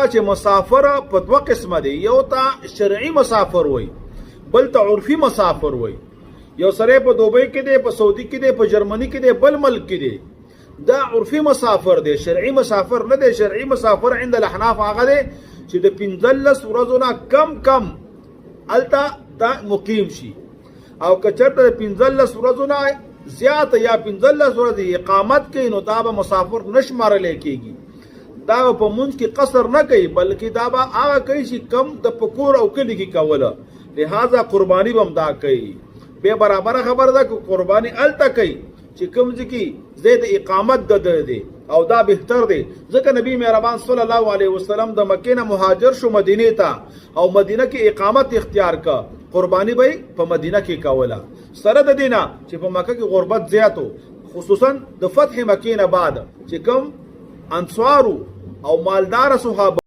ځکه چې مسافر په دوه قسمه دی، یو ته شرعي مسافر وای، بل ته عرفي مسافر وای. یو سره په دوبۍ کې دی، په سعودي کې دی، په جرمني کې دی، بل ملک کې دی، دا عرفي مسافر دی، شرعي مسافر نه دی. شرعي مسافر عند الاحناف هغه دی چې د 15 ورځو نه کم الته دا مقیم شي، او که چېرته د 15 ورځو نه زیات یا 15 ورځې اقامت کوي نو دا به مسافر نه شمارلی کېږي. دا په مونځ کې قصر نه کوي، بلکې دا به هغه کوي چې کم د پکور او کلي کې کوله، لہذا قرباني به هم دا کوي. بیا برابره خبره ده که قرباني الته کوي چې کوم ځای کې ځای د اقامت د دی، او دا بهتر دی. ځکه نبی مهربان صلی الله علیه وسلم د مکې نه مهاجر شو مدینې ته، او مدینه کې اقامت اختیار کا، قرباني به په مدینه کې کوله. سره د دینه چې په مکه کې غربت زیاتو، خصوصا د فتح مکې نه بعد چې کوم انصارو او مالدار صحابه